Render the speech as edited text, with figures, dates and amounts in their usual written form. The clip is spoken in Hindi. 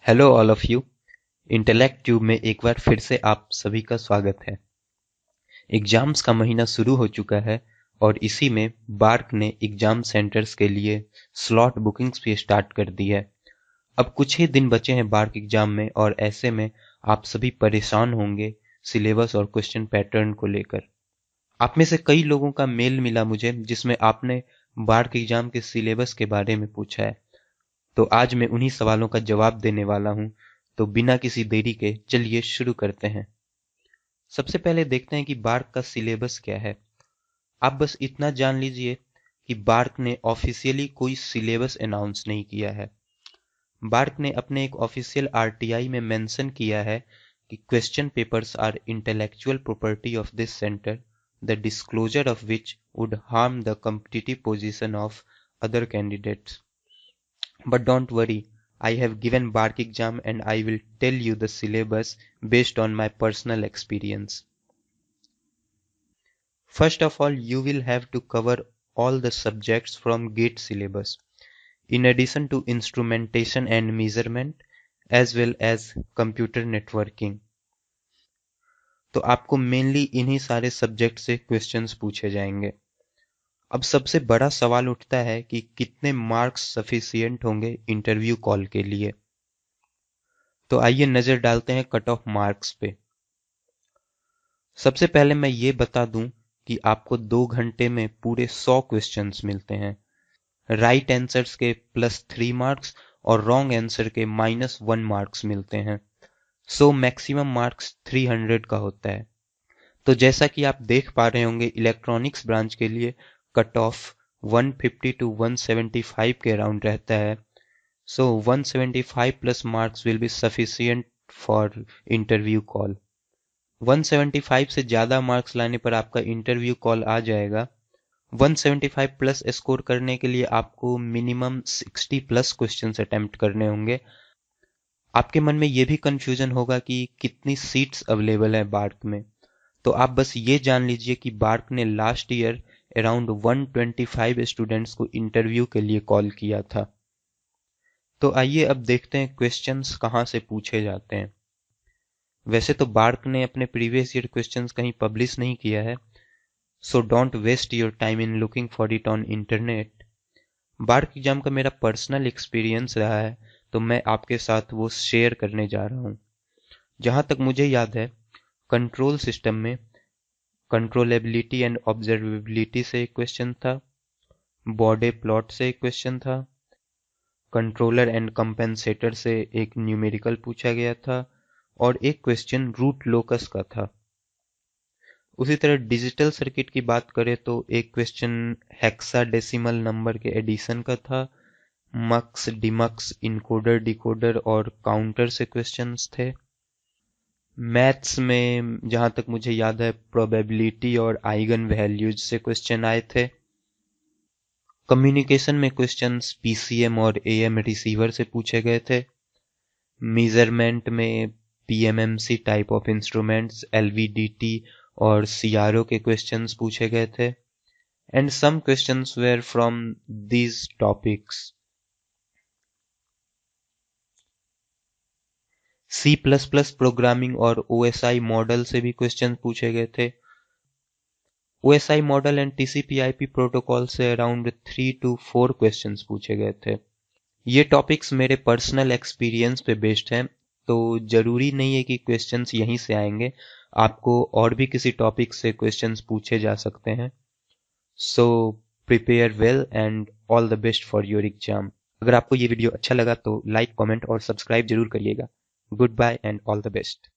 Hello all of you. Intellect tube में एक बार फिर से आप सभी का स्वागत है। एग्जाम्स का महीना शुरू हो चुका है और इसी में बार्क ने एग्जाम सेंटर्स के लिए स्लॉट बुकिंग्स भी स्टार्ट कर दी है। अब कुछ ही दिन बचे हैं बार्क एग्जाम में और ऐसे में आप सभी परेशान होंगे सिलेबस और क्वेश्चन पैटर्न को लेकर। आप में से कई लोगों का मेल मिला मुझे जिसमें आपने बार्क एग्जाम के सिलेबस के बारे में पूछा है, तो आज मैं उन्हीं सवालों का जवाब देने वाला हूं। तो बिना किसी देरी के चलिए शुरू करते हैं। सबसे पहले देखते हैं कि बार्क का सिलेबस क्या है। आप बस इतना जान लीजिए कि बार्क ने ऑफिशियली कोई सिलेबस अनाउंस नहीं किया है। बार्क ने अपने एक ऑफिशियल आरटीआई में मेंशन किया है कि question papers are intellectual property of this centre, the disclosure of which would harm the competitive position of other candidates. But don't worry, I have given Bark exam and I will tell you the syllabus based on my personal experience. First of all, you will have to cover all the subjects from GATE syllabus, in addition to instrumentation and measurement, as well as computer networking. तो आपको मेनली इन्हीं सारे सब्जेक्ट से क्वेश्चंस पूछे जाएंगे। अब सबसे बड़ा सवाल उठता है कि कितने मार्क्स सफिशिएंट होंगे इंटरव्यू कॉल के लिए। तो आइए नजर डालते हैं कट ऑफ मार्क्स पे। सबसे पहले मैं ये बता दूं कि आपको 2 घंटे में पूरे 100 क्वेश्चंस मिलते हैं। राइट आंसर्स के +3 मार्क्स और रॉन्ग आंसर के -1 मार्क्स मिलते हैं। सो मैक्सिमम मार्क्स 300 का होता है। तो जैसा कि आप देख पा रहे होंगे, इलेक्ट्रॉनिक्स ब्रांच के लिए कट ऑफ 150 to 175 के अराउंड रहता है। So 175 plus marks will be sufficient for interview call. 175 से ज़्यादा मार्क्स लाने पर आपका इंटरव्यू कॉल आ जाएगा। 175 प्लस स्कोर करने के लिए आपको मिनिमम 60 प्लस क्वेश्चंस अटेम्प्ट करने होंगे। आपके मन में ये भी कंफ्यूजन होगा कि कितनी सीट्स अवेलेबल है बार्क में। तो आप बस ये जान लीजिए कि बार्क ने लास्ट ईयर अराउंड 125 स्टूडेंट्स को इंटरव्यू के लिए कॉल किया था। तो आइए अब देखते हैं क्वेश्चंस कहाँ से पूछे जाते हैं। वैसे तो बार्क ने अपने प्रीवियस ईयर क्वेश्चंस कहीं पब्लिश नहीं किया है, so don't waste your time in looking for it on internet. BARC exam का मेरा पर्सनल एक्सपीरियंस रहा है, तो मैं आपके साथ वो शेयर करने जा रहा हूँ। जहाँ तक मुझे याद है, कंट्रोल सिस्टम में कंट्रोलेबिलिटी एंड ऑब्जर्वेबिलिटी से एक क्वेश्चन था, बॉर्डे प्लॉट से एक क्वेश्चन था, कंट्रोलर एंड कंपेंसेटर से एक न्यूमेरिकल पूछा गया था और एक क्वेश्चन रूट लोकस का था। उसी तरह डिजिटल सर्किट की बात करें तो एक क्वेश्चन हेक्साडेसिमल नंबर के एडिशन का था। मक्स, डिमक्स, इनकोडर, डिकोडर और काउंटर से क्वेश्चंस थे। मैथ्स में जहां तक मुझे याद है, प्रोबेबिलिटी और आइगन वैल्यूज से क्वेश्चन आए थे। कम्युनिकेशन में क्वेश्चंस पीसीएम और एएम रिसीवर से पूछे गए थे। मेजरमेंट में PMMC type of instruments, LVDT और सीआरओ के क्वेश्चंस पूछे गए थे। And some questions were from these topics. C++ programming और ओएसआई मॉडल से भी क्वेश्चन पूछे गए थे। OSI model and TCP/IP protocol से अराउंड 3 to 4 क्वेश्चंस पूछे गए थे। ये टॉपिक्स मेरे पर्सनल एक्सपीरियंस पे बेस्ड हैं, तो जरूरी नहीं है कि क्वेश्चंस यहीं से आएंगे। आपको और भी किसी टॉपिक से क्वेश्चंस पूछे जा सकते हैं। So prepare well and all the best for your exam. अगर आपको ये वीडियो अच्छा लगा तो लाइक, कमेंट और सब्सक्राइब जरूर करिएगा। Good bye and all the best.